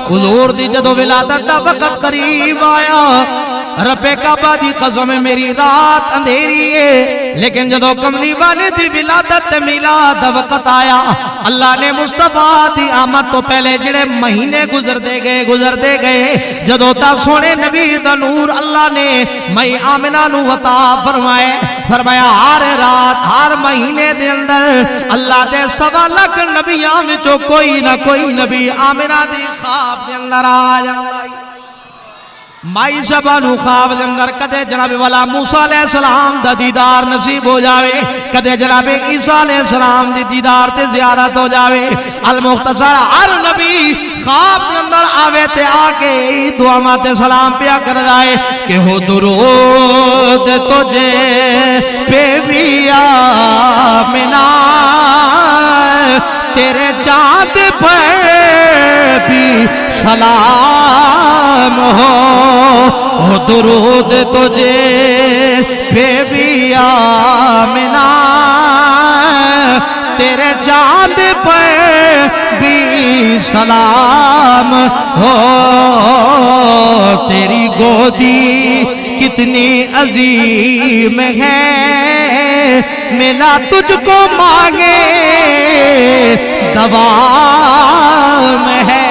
حضور دی جدو ولادت دا وقت قریب آیا رب کعبہ دی قسم میری رات اندھیری ہے لیکن جدو کملی والے دی ولادت میلاد دا وقت آیا اللہ نے مصطفیٰ دی آمد تو پہلے جڑے مہینے گزر دے گئے جدو تا سونے نبی دا نور اللہ نے مئی آمنہ نو عطا فرمایا ہر رات ہر مہینے دے اندر اللہ دے 1.25 لاکھ نبیاں وچوں کوئی نہ کوئی نبی آمنہ دی خواب دے اندر آ جائے مائی شبانو خواب دے اندر کدے جناب والا موسیٰ علیہ السلام دا دیدار نصیب ہو جاوے کدے جناب عیسیٰ علیہ السلام دی دیدار تے زیارت ہو جاوے المختصر ہر نبی خواب دے اندر آوے تے آکے دعا ماتے سلام پیا کر دائے کہ ہو درود تجھے پہ بھی آمنہ تیرے چاند پر بھی سلام ہو درود تجھے پہ بھی آمنہ تیرے چاند پر بھی سلام ہو تیری گودی کتنی عظیم ہے ملا تجھ کو مانگے دوام ہے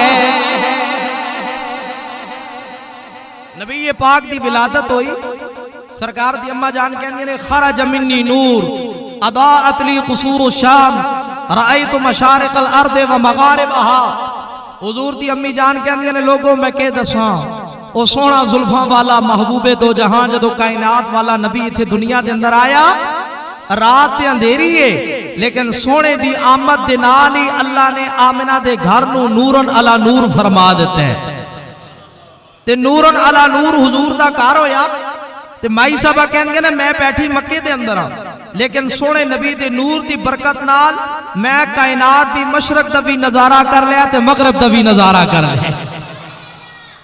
نبی پاک دی ولادت ہوئی سرکار دی اماں جان کہندی نے خرج منی نور اضاءت لی قصور الشام رأیت مشارق الارض و مغاربها حضور دی امی جان کہندی نے لوگوں میں کہہ دساں او سونا زلفاں والا محبوب دو جہاں جدو کائنات والا نبی تھے دنیا دے اندر آیا رات اندھیری ہے لیکن سونے دی آمد دے نال ہی اللہ نے آمنہ دے گھر نو نورن علی نور فرما دیتے ہیں تے نورن علی نور حضور دا گھر ہویا تے مائی صاحبہ کہندے نے میں بیٹھی مکے دے اندر ہاں لیکن سونے نبی دے نور دی برکت نال میں کائنات دی مشرق دا بھی نظارہ کر لیا تے مغرب دا بھی نظارہ کر لیا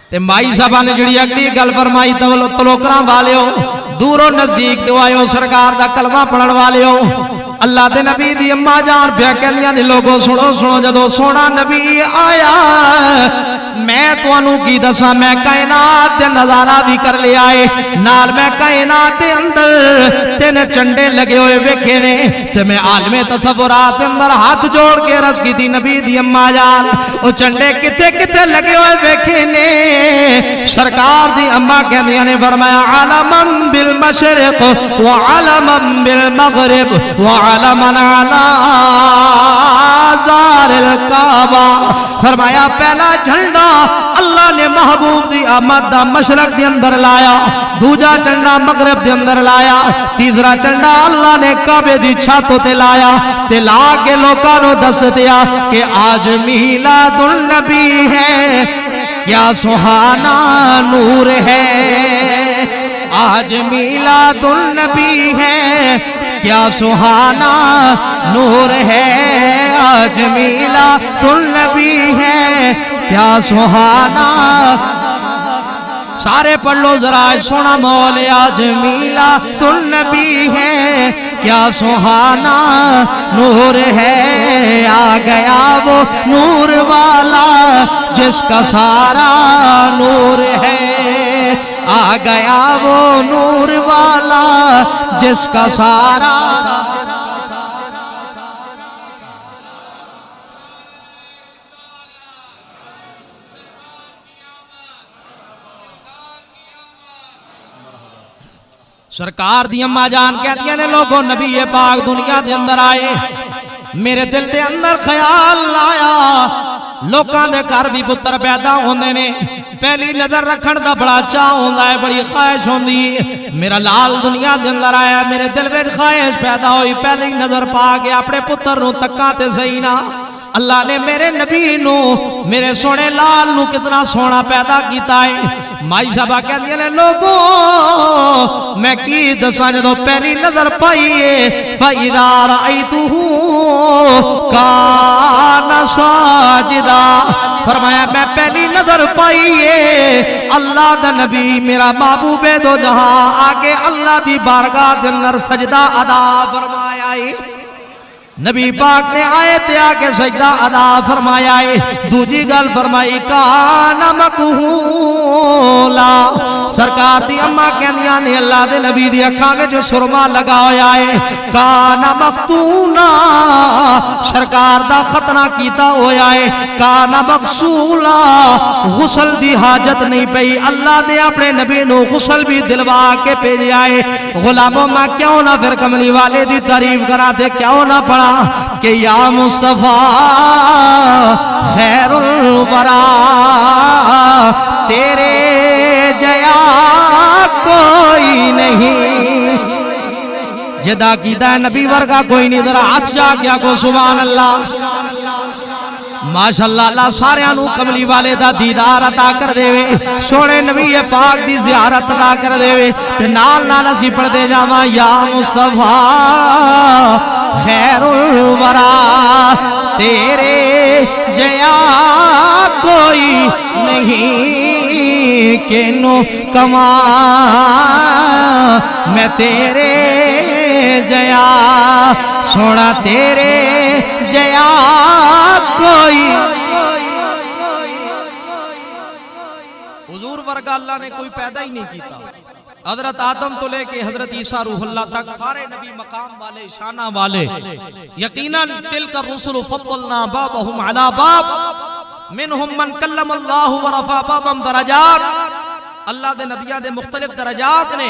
تے مائی صاحبہ نے جڑی اگلی گل فرمائی تلوکراں والے ہو دوروں نزدیک جو آئے ہو سرکار دا کلمہ پڑھن والے ہو اللہ دے نبی دی اماں جان پیا کہندیاں نے لوگوں سنو جدو سونا نبی آیا میں توانوں کی دساں میں کائنات دے نظارہ بھی کر لیا ہے نال میں کائنات دے اندر تین چنڈے لگے ہوئے ویکھے نے تے میں عالم تصورات دے اندر ہاتھ جوڑ کے عرض کی تھی نبی دی اماں جان او چنڈے کتے لگے ہوئے ویکھے نے سرکار دی اماں کہندیاں نے فرمایا عالمم بالمشرق وعالمم بالمغرب وعالمن علی زار الکعبہ فرمایا پہلا جھنڈا اللہ نے محبوب دی آمد دا مشرق دے اندر لایا دوجا چنڈا مغرب دے اندر لایا تیسرا چنڈا اللہ نے کعبے دی چھاتوں تے لایا تے لا کے لوکاں نو دس دیا کہ آج میلاد النبی ہے کیا سہانا نور ہے آج میلاد النبی ہے کیا سہانا نور ہے آج میلاد النبی ہے کیا سہانا سارے پڑھ لو ذرا سونا مول آج میلاد النبی ہے کیا سہانا نور ہے آ گیا وہ نور والا جس کا سارا نور ہے آ گیا وہ نور والا جس کا سارا سرکار دی اماں جان کہتی ہیں لوگوں نبی پاک دنیا دے اندر آئے میرے دل دے اندر خیال آیا لوکاں دے گھر بھی پتر پیدا ہوندے نے پہلی نظر رکھن دا بڑا چاہ ہوندا ہے بڑی خواہش ہوندی ہے میرا لال دنیا دے اندر آیا میرے دل وچ خواہش پیدا ہوئی پہلی نظر پا کے اپنے پتر نو تکاں تے صحیح نہ اللہ نے میرے نبی نو میرے سونے لال نو کتنا سونا پیدا کیتا ہے مائی صاحبہ کہندی نے لوگوں میں کی دساں جدوں پہلی نظر پائیے فَإِذَا رَأَيْتُهُ كَانَ سَاجِدًا فرمایا میں پہلی نظر پائیے اللہ دا نبی میرا محبوب دو جہاں آگے اللہ دی بارگاہ دے اندر سجدہ ادا فرمایا نبی پاک نے آیت آکے سجدہ ادا فرمایا ہے. دوجی گل فرمائی کانا مکہولا. سرکار دی اماں کہندیاں نے اللہ دے نبی دی اکھاں وچ سرما لگا ہویا ہے. کانا مفتونا. سرکار دا ختنہ کیتا ہویا ہے. کانا مغسولا. غسل دی حاجت نہیں پئی. اللہ دے اپنے نبی نو غسل بھی دلوا کے بھیجیا ہے. غلاموں میں کیوں نہ پھر کملی والے دی تعریف کرا دے, کیوں نہ پڑھا کہ یا مصطفیٰ خیر الورا تیرے جیا کوئی نہیں. جدا کیتا ہے نبی ورگا کوئی نہیں. ذرا ہاتھ جا کیا کو سبحان اللہ. ماشاءاللہ اللہ سارے انو کملی والے دا دیدار عطا کر دے وے. سونے نبی پاک دی زیارت عطا کر دے وے. تے نال نال اسی پڑھ دے جاواں یا مصطفیٰ خیر الورا تیرے جیا کوئی نہیں. کینو کما میں تیرے جیا سونا تیرے جیا کوئی. حضور ورگا اللہ نے کوئی پیدا ہی نہیں کیتا. حضرت آدم تو لے کے حضرت عیسیٰ روح اللہ تک سارے نبی مقام والے شانہ والے. یقیناً تلک الرسل فضلنا بعضهم علی بعض منہم من کلم اللہ ورفع بعضهم درجات. اللہ دے نبیاں دے مختلف درجات نے,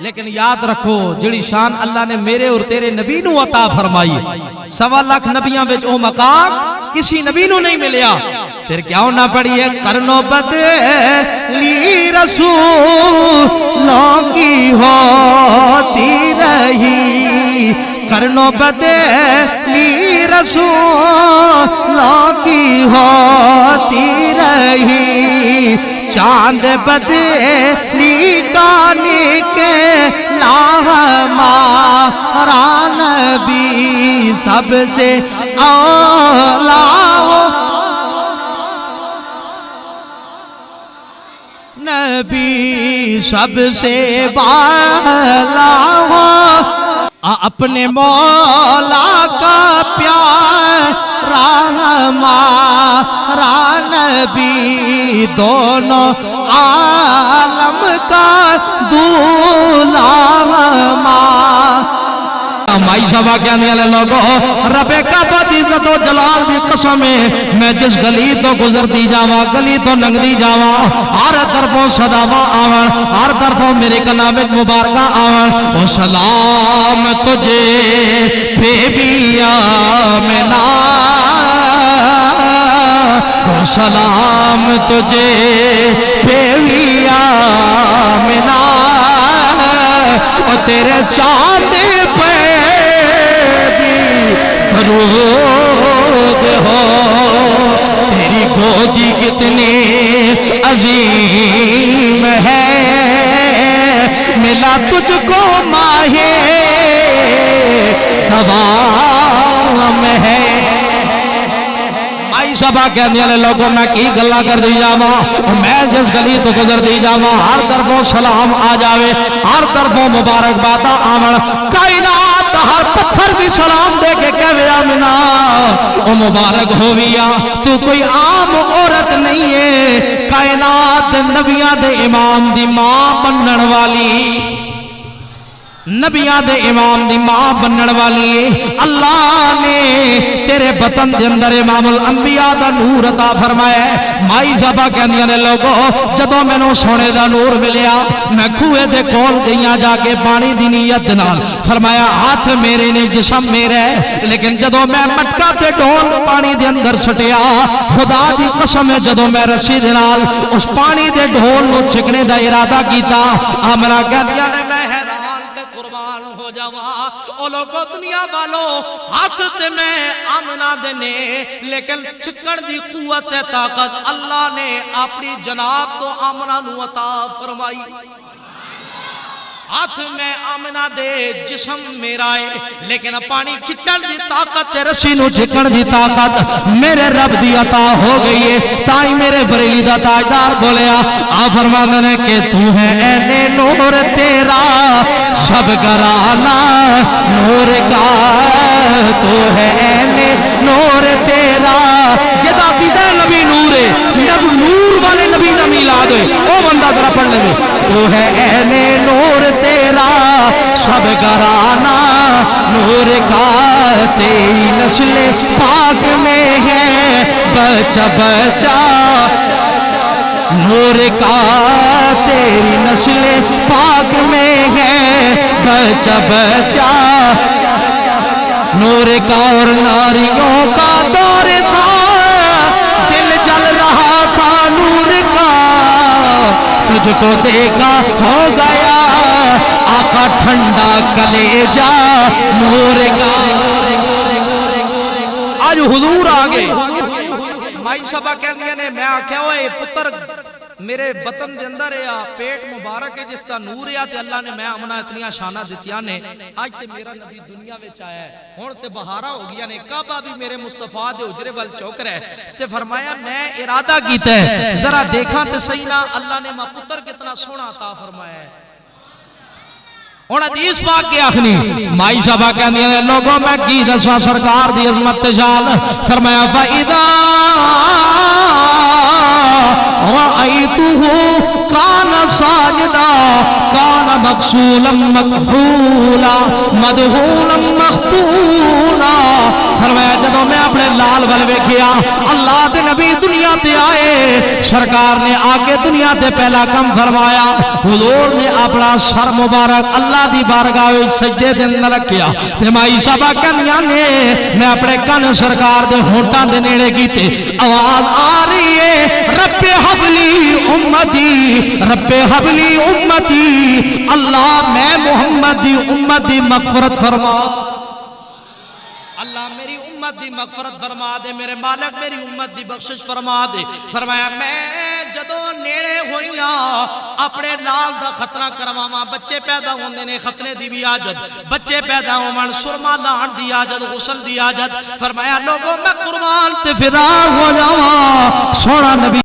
لیکن یاد رکھو جڑی شان اللہ نے میرے اور تیرے نبی نو عطا فرمائی 1.25 لاکھ نبیاں وچ او مقام کسی نبی نو نہیں ملیا. پھر کیوں نہ پڑھیے کرنو بدلی رسولوں کی ہوتی رہی. کرنو بدلی رسولوں کی ہوتی رہی. چاند بدلی کانی کے ہمارا نبی سب سے اولا. نبی سب سے بالا اپنے مولا کا پیارا ہمارا نبی دونوں عالم کا دولا ہمارا. مائی صاحبہ کہنے والے لوگوں رب کعبہ دی عزت و جلال دی قسم ہے میں جس گلی تو گزرتی جاواں گلی تو لنگتی جاواں ہر طرفوں صداواں آون ہر طرفوں میرے کلام مبارکہ آون. او سلام تجھے بے بی آمنہ. او سلام تجھے بے بی آمنہ. او تیرے چاند پہ درود ہو. تیری گودی کتنی عظیم ہے ملا تجھ کو ماہ دوام ہے. مائی صاحبہ کہنے والے لوگوں میں کی گلہ کر دی جاواں میں جس گلی تو گزر دی جاواں ہر طرفوں سلام آ جاوے ہر طرفوں مبارک باتاں آون. کائنات ہر پتھر بھی سلام دے کے کہے آمنہ او مبارک ہویا تو کوئی عام عورت نہیں ہے. کائنات نبیاں دے امام دی ماں بنن والی نبیاں دے امام دی ماں بنن والی. اللہ نے تیرے بطن دے اندر امام الانبیاء دا نور عطا فرمایا. مائی صاحبہ کہندیاں نے لوگوں جدوں مینوں سونے دا نور ملیا میں کھوئے دے کول گئیاں جا کے پانی دی نیت نال فرمایا ہاتھ میرے نے جسم میرا ہے لیکن جدوں میں مٹکا تے ڈول پانی دے اندر سٹیا خدا دی قسم ہے جدوں میں رسی دے نال اس پانی دے ڈول نو چھکنے دا ارادہ کیتا آمنہ کہندیاں نے میں او لوگوں دنیا والوں ہاتھ تے میں آمنہ دینے لیکن چھکڑ دی قوت طاقت اللہ نے اپنی جناب تو آمنہ نو عطا فرمائی. ہاتھ میں آمنہ دے جسم میرا ہے لیکن پانی کھچڑ دی طاقت تے رسی نو جھکڑ دی طاقت میرے رب دی عطا ہو گئی ہے تائی میرے بریلی دا تاجدار بولیا آ فرماندے نے کہ تو ہے اینے نور تیرا سب گرانا نور کا تو ہے اینے نور تیرا جدا قیدہ نبی نور ہے جب نور والے نبی دا میلاد ہے او بندہ ذرا پڑھ لے تو ہے اینے نور تیرا سب گرانا نور کا تیری نسل پاک میں ہے بچہ بچہ نور کا تیری نسل پاک میں ہے بچہ بچہ نور کا اور ناریوں کا دور تھا دل جل رہا تھا نور کا تجھ کو دیکھا ہو گیا آقا ٹھنڈا کلیجہ نور کا آج حضور آگے مائی صاحبہ کہندے نے میں آکھیا ہوئے پتر میرے بطن دے اندر ہے پیٹ مبارک ہے جس کا نور ہے تے اللہ نے میں امنا اتنی شانہ دتیاں نے آج تے میرا نبی دنیا وچ آیا ہے ہن تے بہارا ہو گیا نے کعبہ بھی میرے مصطفیٰ دے حجرے ول چوک رہا ہے تے فرمایا میں ارادہ کیتا ہے ذرا دیکھاں تے صحیح نہ اللہ نے ماں پتر کتنا سونا عطا فرمایا ہے اور حدیث پاک کے آخری مائی صاحبہ کہندے ہیں لوگوں میں کی دسواں سرکار دی عظمت تے شان فرمایا فاذا رأيته كان ساجدا كان مغسولا مكحولا مدهولا مختونا فرمایا جدوں میں اپنے لال ول ویکھیا اللہ دے نبی دنیا تے آئے سرکار نے آ کے دنیا تے پہلا کم فرمایا حضور نے اپنا سر مبارک اللہ دی بارگاہ وچ سجدے دے اندر رکھیا تے مائی صاحبہ کہندیاں نے میں اپنے کن سرکار دے ہونٹاں دے نیڑے کیتے آواز آ رہی ہے رب حبلی امتی رب حبلی امتی اللہ میں محمد دی امت دی مغفرت فرما اللہ میری امت دی مغفرت فرما دے میرے مالک میری امت دی بخشش فرما دے فرمایا میں جدو نیڑے ہوئیاں اپنے لال دا خطرہ کرواما بچے پیدا ہوندے نے خطرے دی بھی آجد بچے پیدا ہومن سرما لان دی آجد غسل دی آجد فرمایا لوگوں میں قربان تے فدا ہو جاواں سونا نبی